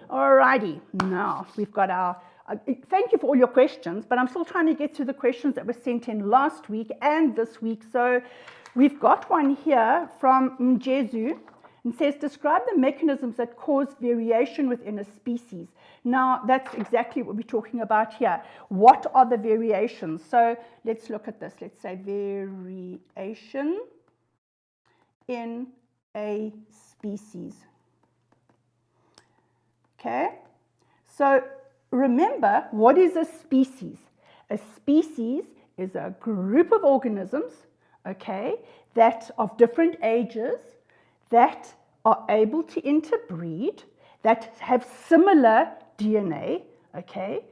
Alrighty, now we've got our, thank you for all your questions, but I'm still trying to get to the questions that were sent in last week and this week. So we've got one here from Mjezu, and says, describe the mechanisms that cause variation within a species. Now, that's exactly what we're talking about here. What are the variations? So let's look at this. Let's say variation in a species. Okay, so remember, what is a species? A species is a group of organisms, okay, that of different ages, that are able to interbreed, that have similar DNA, okay,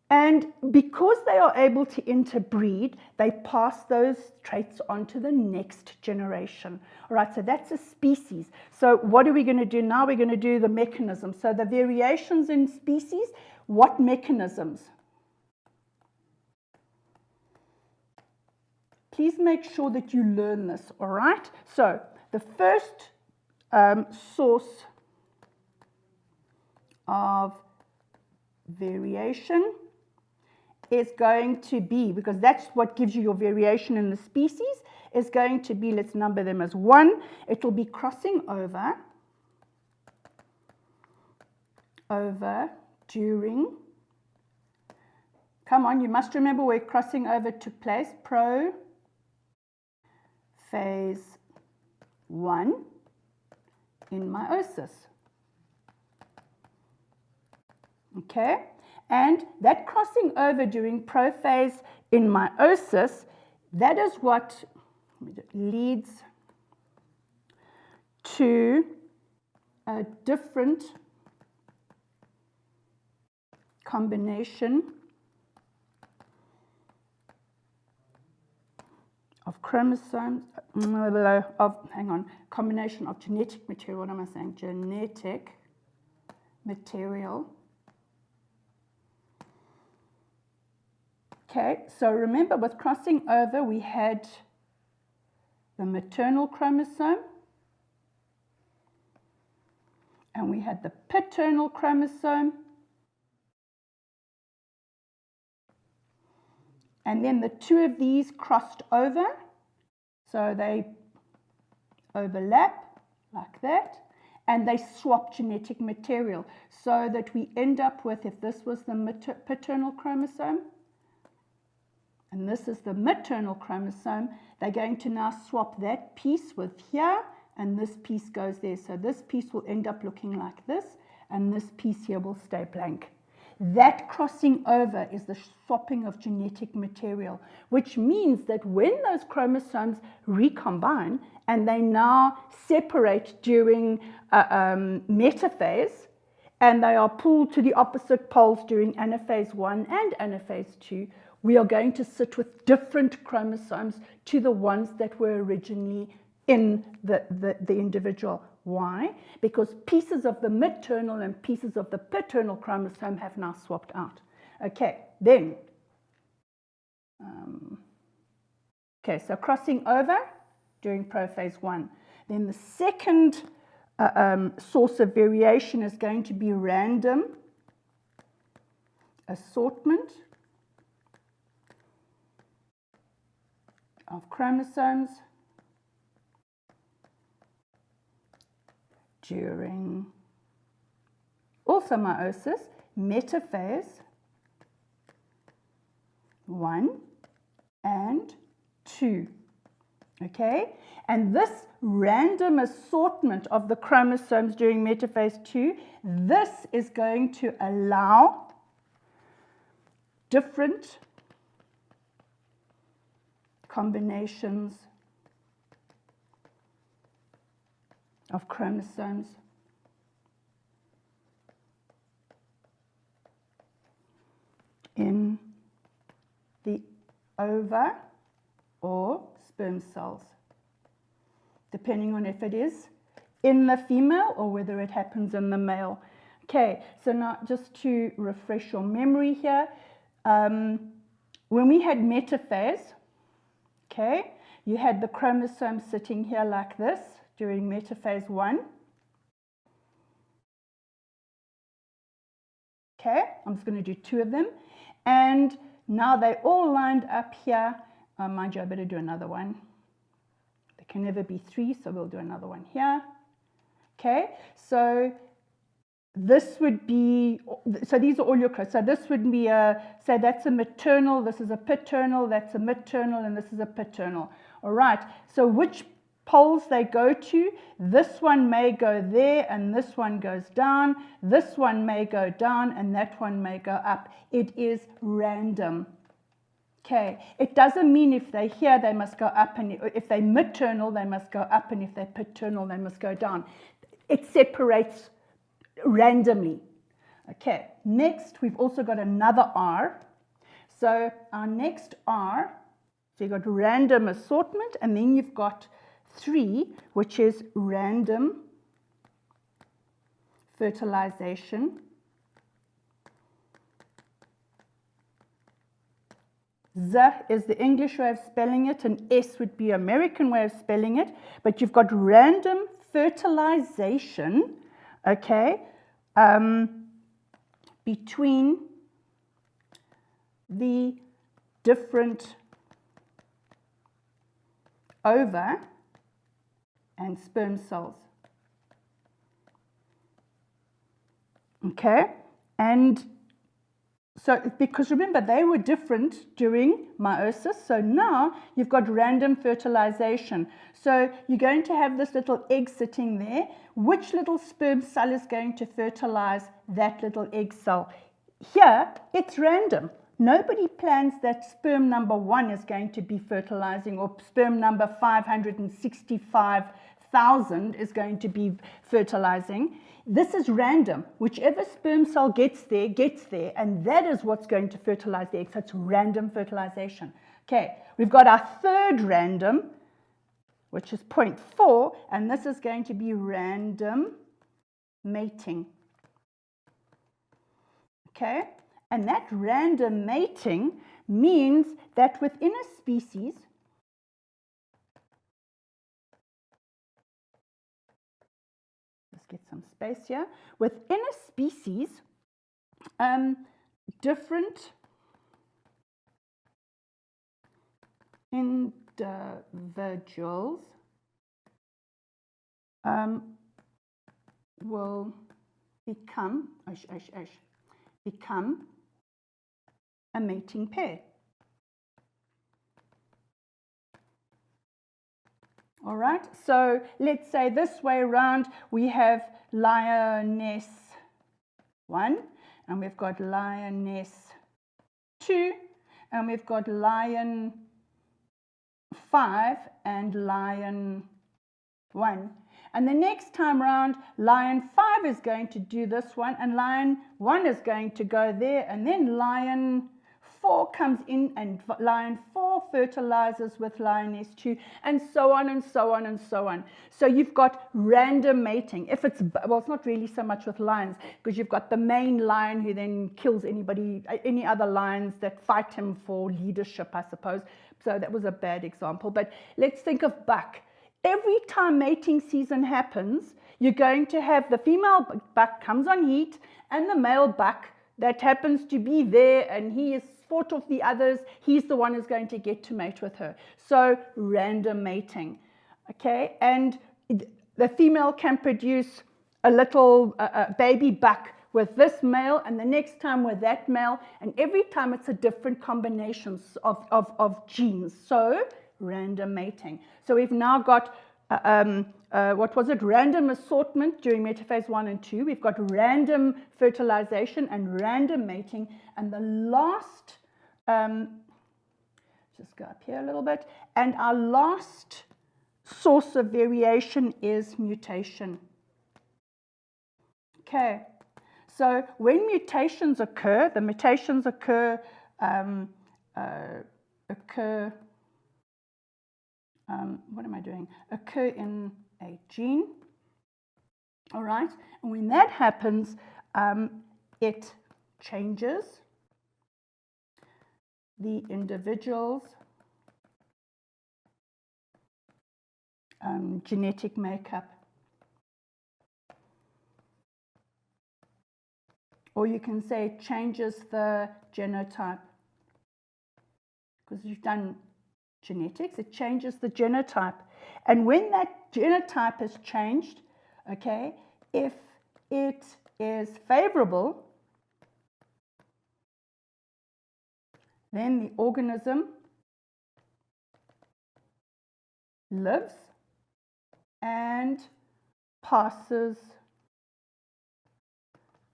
and because they are able to interbreed, they pass those traits on to the next generation. All right, so that's a species. So what are we going to do now? We're going to do the mechanisms. So the variations in species, what mechanisms? Please make sure that you learn this, all right? So the first source of variation is going to be, because that's what gives you your variation in the species, is going to be, let's number them as 1. It will be crossing over during, come on, you must remember where crossing over took place, phase 1 in meiosis. Okay, and that crossing over during prophase in meiosis, that is what leads to a different combination of chromosomes, combination of genetic material, what am I saying? Genetic material. Okay, so remember with crossing over, we had the maternal chromosome and we had the paternal chromosome. And then the two of these crossed over, so they overlap like that, and they swap genetic material so that we end up with, if this was the paternal chromosome, and this is the maternal chromosome, they're going to now swap that piece with here, and this piece goes there. So this piece will end up looking like this, and this piece here will stay blank. That crossing over is the swapping of genetic material, which means that when those chromosomes recombine and they now separate during metaphase, and they are pulled to the opposite poles during anaphase 1 and anaphase 2, we are going to sit with different chromosomes to the ones that were originally in the individual. Why? Because pieces of the maternal and pieces of the paternal chromosome have now swapped out. Okay, then, so crossing over during prophase 1. Then the second source of variation is going to be random assortment of chromosomes during also meiosis, metaphase 1 and 2. Okay, and this random assortment of the chromosomes during metaphase 2, this is going to allow different combinations of chromosomes in the ova or sperm cells, depending on if it is in the female or whether it happens in the male. Okay, so now just to refresh your memory here, when we had metaphase, okay, you had the chromosome sitting here like this during metaphase 1. Okay, I'm just going to do 2 of them. And now they're all lined up here. Mind you, I better do another one. There can never be 3, so we'll do another one here. Okay, so this would be, so these are all your clothes. So this would be say that's a maternal, this is a paternal, that's a maternal, and this is a paternal. All right, so which poles they go to, this one may go there, and this one goes down, this one may go down, and that one may go up. It is random. Okay, it doesn't mean if they're here, they must go up, and if they're maternal, they must go up, and if they're paternal, they must go down. It separates randomly. Okay, next we've also got another R. So our next R, so you've got random assortment, and then you've got 3, which is random fertilization. Z is the English way of spelling it, and S would be American way of spelling it, but you've got random fertilization, okay, between the different ova and sperm cells. Okay, and so because remember they were different during meiosis, so now you've got random fertilization. So you're going to have this little egg sitting there. Which little sperm cell is going to fertilize that little egg cell? Here it's random. Nobody plans that sperm number 1 is going to be fertilizing, or sperm number 565,000 is going to be fertilizing. This is random. Whichever sperm cell gets there, and that is what's going to fertilize the egg. So it's random fertilization. Okay, we've got our third random, which is 0.4, and this is going to be random mating. Okay, and that random mating means that within a species, let's get some space here, within a species, different individuals will become a mating pair. All right, so let's say this way around we have lioness 1, and we've got lioness 2, and we've got lion 5 and lion 1. And the next time round, lion 5 is going to do this one, and lion 1 is going to go there, and then lion 4 comes in, and lion 4 fertilizes with lioness 2, and so on and so on and so on. So you've got random mating. If it's, well, it's not really so much with lions, because you've got the main lion who then kills any other lions that fight him for leadership, I suppose. So that was a bad example. But let's think of buck. Every time mating season happens, you're going to have the female buck comes on heat, and the male buck that happens to be there, and he is fought off the others, he's the one who's going to get to mate with her. So random mating, okay? And the female can produce a little baby buck with this male, and the next time with that male, and every time it's a different combination of genes. So random mating. So we've now got what was it? Random assortment during metaphase 1 and 2. We've got random fertilization and random mating. And the last, just go up here a little bit. And our last source of variation is mutation. Okay. So when mutations occur, the mutations occur occur in a gene, all right? And when that happens, it changes the individual's genetic makeup. Or you can say it changes the genotype. Because you've done genetics, it changes the genotype. And when that genotype has changed, okay, if it is favorable, then the organism lives and passes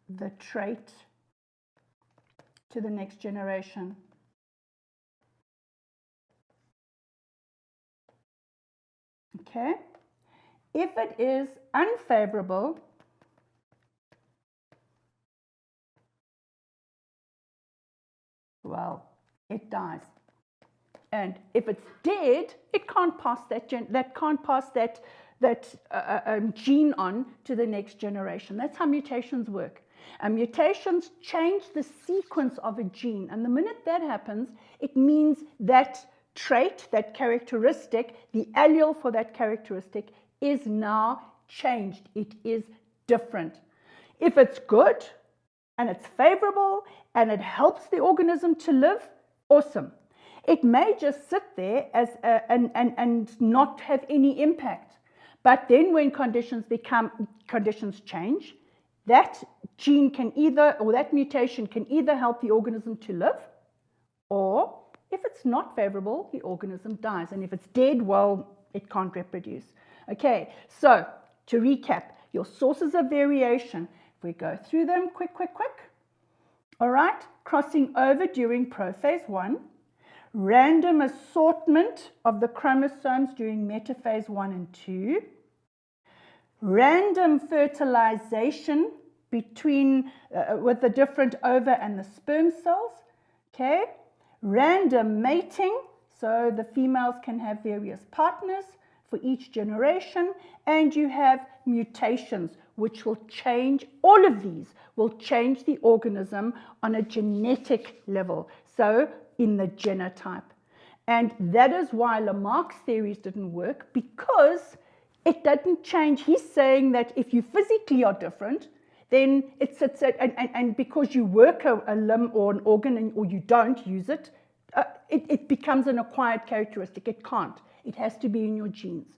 the trait to the next generation. Okay? If it is unfavorable, well, it dies. And if it's dead, it can't pass that gene on to the next generation. That's how mutations work. And mutations change the sequence of a gene. And the minute that happens, it means that trait, that characteristic, the allele for that characteristic is now changed. It is different. If it's good and it's favorable and it helps the organism to live, awesome. It may just sit there as and not have any impact. But then when conditions change, that gene can either, or that mutation can either help the organism to live, or if it's not favorable, the organism dies. And if it's dead, well, it can't reproduce. Okay, so to recap, your sources of variation, if we go through them quick. All right, crossing over during prophase 1, random assortment of the chromosomes during metaphase 1 and 2, random fertilization between with the different ova and the sperm cells, okay, random mating, so the females can have various partners for each generation, and you have mutations which will change, all of these will change the organism on a genetic level, so in the genotype. And that is why Lamarck's theories didn't work, because it doesn't change. He's saying that if you physically are different, then it sits at, and because you work a limb or an organ or you don't use it, it becomes an acquired characteristic. It can't. It has to be in your genes.